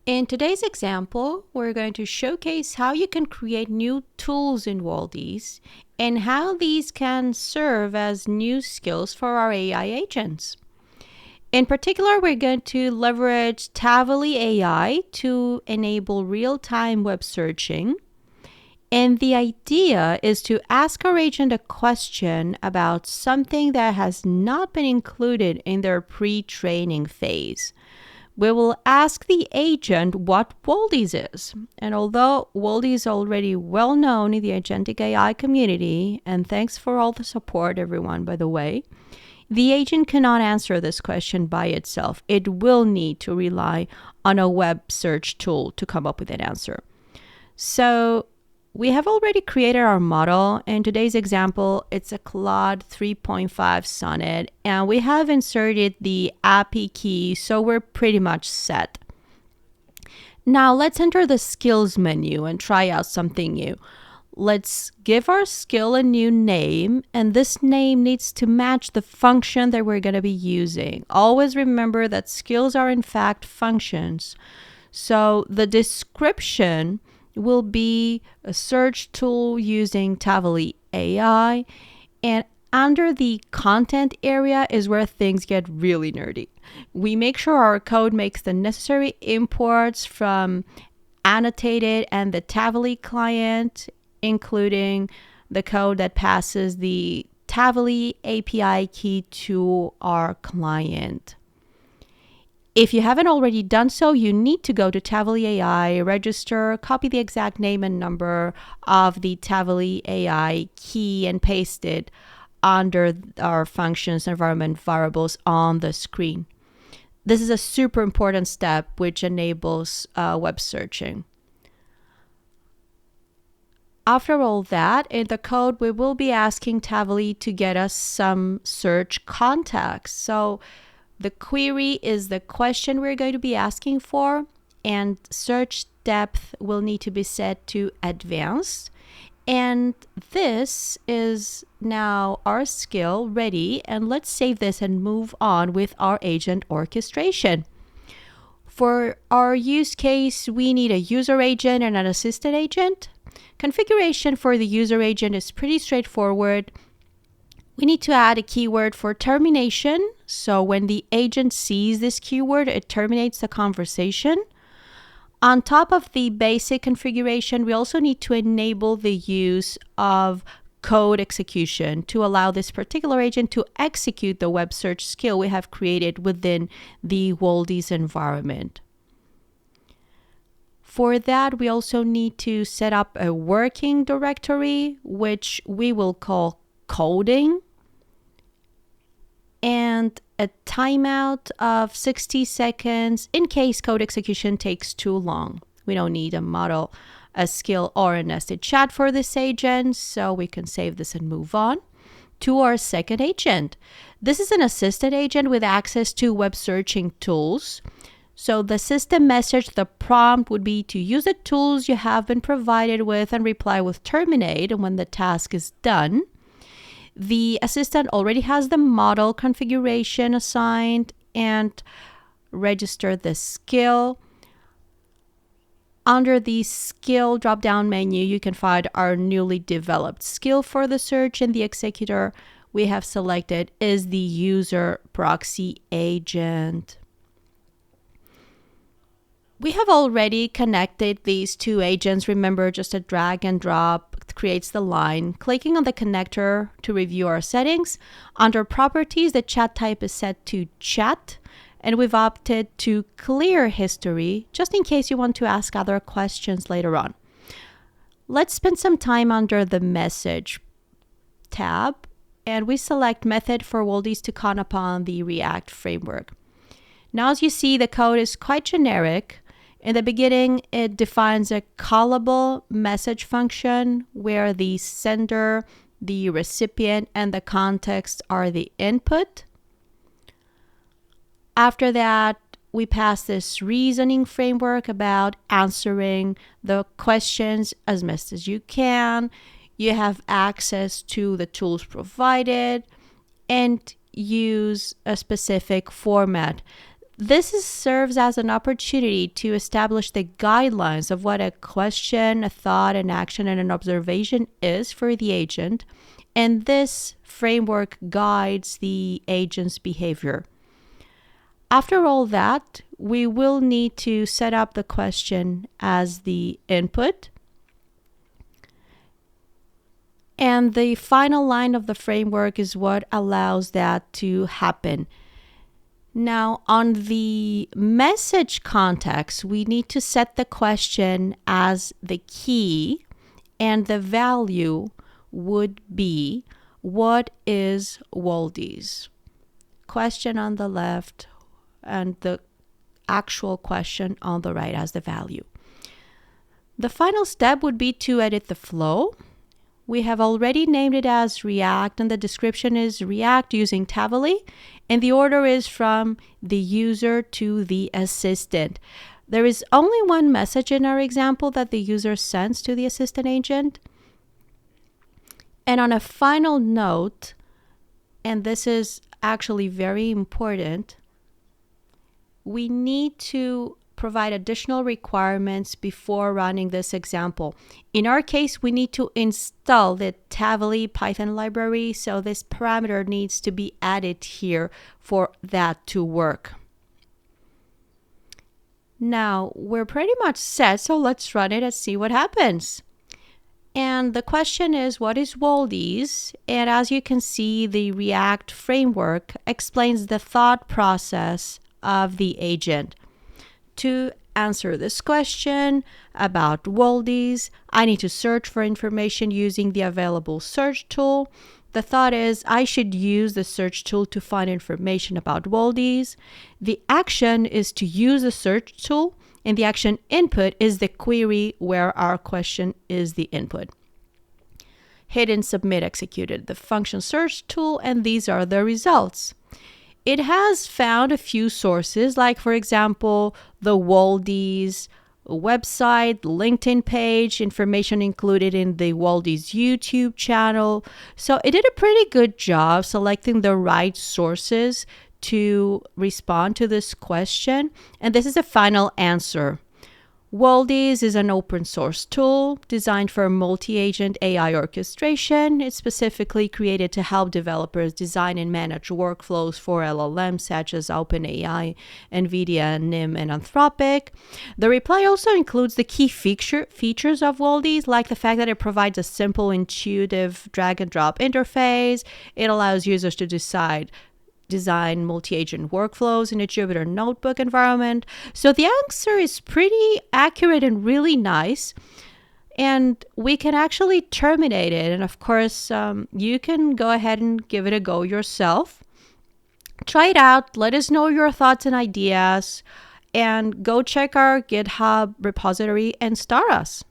In today's example, we're going to showcase how you can create new tools in Waldiez and how these can serve as new skills for our AI agents. In particular, we're going to leverage Tavily AI to enable real-time web searching. And the idea is to ask our agent a question about something that has not been included in their pre-training phase. We will ask the agent what Waldiez is. And although Waldiez is already well known in the agentic AI community, and thanks for all the support, everyone, by the way, the agent cannot answer this question by itself. It will need to rely on a web search tool to come up with an answer. So we have already created our model. In today's example, it's a Claude 3.5 Sonnet, and we have inserted the API key, so we're pretty much set. Now let's enter the skills menu and try out something new. Let's give our skill a new name, and this name needs to match the function that we're going to be using. Always remember that skills are in fact functions. So the description will be a search tool using Tavily AI, and under the content area is where things get really nerdy. We make sure our code makes the necessary imports from annotated and the Tavily client, including the code that passes the Tavily API key to our client. If you haven't already done so, you need to go to Tavily AI, register, copy the exact name and number of the Tavily AI key, and paste it under our functions environment variables on the screen. This is a super important step which enables web searching. After all that, in the code, we will be asking Tavily to get us some search context. So the query is the question we're going to be asking for, and search depth will need to be set to advanced. And this is now our skill ready, and let's save this and move on with our agent orchestration. For our use case, we need a user agent and an assistant agent. Configuration for the user agent is pretty straightforward. We need to add a keyword for termination. So when the agent sees this keyword, it terminates the conversation. On top of the basic configuration, we also need to enable the use of code execution to allow this particular agent to execute the web search skill we have created within the Waldiez environment. For that, we also need to set up a working directory, which we will call coding, and a timeout of 60 seconds in case code execution takes too long. We don't need a model, a skill, or a nested chat for this agent, so we can save this and move on to our second agent. This is an assistant agent with access to web searching tools. So the system message, the prompt would be to use the tools you have been provided with and reply with terminate. And when the task is done, the assistant already has the model configuration assigned and register the skill. Under the skill drop-down menu, you can find our newly developed skill for the search, and the executor we have selected is the user proxy agent. We have already connected these two agents. Remember, just a drag and drop creates the line. Clicking on the connector to review our settings. Under properties, the chat type is set to chat, and we've opted to clear history just in case you want to ask other questions later on. Let's spend some time under the message tab, and we select method for Waldiez to call upon the ReAct framework. Now, as you see, the code is quite generic. In the beginning, it defines a callable message function where the sender, the recipient, and the context are the input. After that, we pass this reasoning framework about answering the questions as best as you can. You have access to the tools provided and use a specific format. serves as an opportunity to establish the guidelines of what a question, a thought, an action, and an observation is for the agent. And this framework guides the agent's behavior. After all that, we will need to set up the question as the input. And the final line of the framework is what allows that to happen. Now, on the message context, we need to set the question as the key, and the value would be, what is Waldiez? Question on the left, and the actual question on the right as the value. The final step would be to edit the flow. We have already named it as ReAct, and the description is ReAct using Tavily, and the order is from the user to the assistant. There is only one message in our example that the user sends to the assistant agent. And on a final note, and this is actually very important, we need to provide additional requirements before running this example. In our case, we need to install the Tavily Python library, so this parameter needs to be added here for that to work. Now, we're pretty much set, so let's run it and see what happens. And the question is, what is Waldiez? And as you can see, the ReAct framework explains the thought process of the agent. To answer this question about Waldiez, I need to search for information using the available search tool. The thought is I should use the search tool to find information about Waldiez. The action is to use the search tool, and the action input is the query where our question is the input. Hit and submit executed the function search tool, and these are the results. It has found a few sources, like, for example, the Waldiez website, LinkedIn page, information included in the Waldiez YouTube channel. So it did a pretty good job selecting the right sources to respond to this question. And this is the final answer. Waldiez is an open source tool designed for multi-agent AI orchestration. It's specifically created to help developers design and manage workflows for LLMs such as OpenAI, NVIDIA, NIM, and Anthropic. The reply also includes the key features of Waldiez, like the fact that it provides a simple, intuitive drag-and-drop interface. It allows users to design multi-agent workflows in a Jupyter Notebook environment. So the answer is pretty accurate and really nice. And we can actually terminate it. And of course, you can go ahead and give it a go yourself. Try it out. Let us know your thoughts and ideas. And go check our GitHub repository and star us.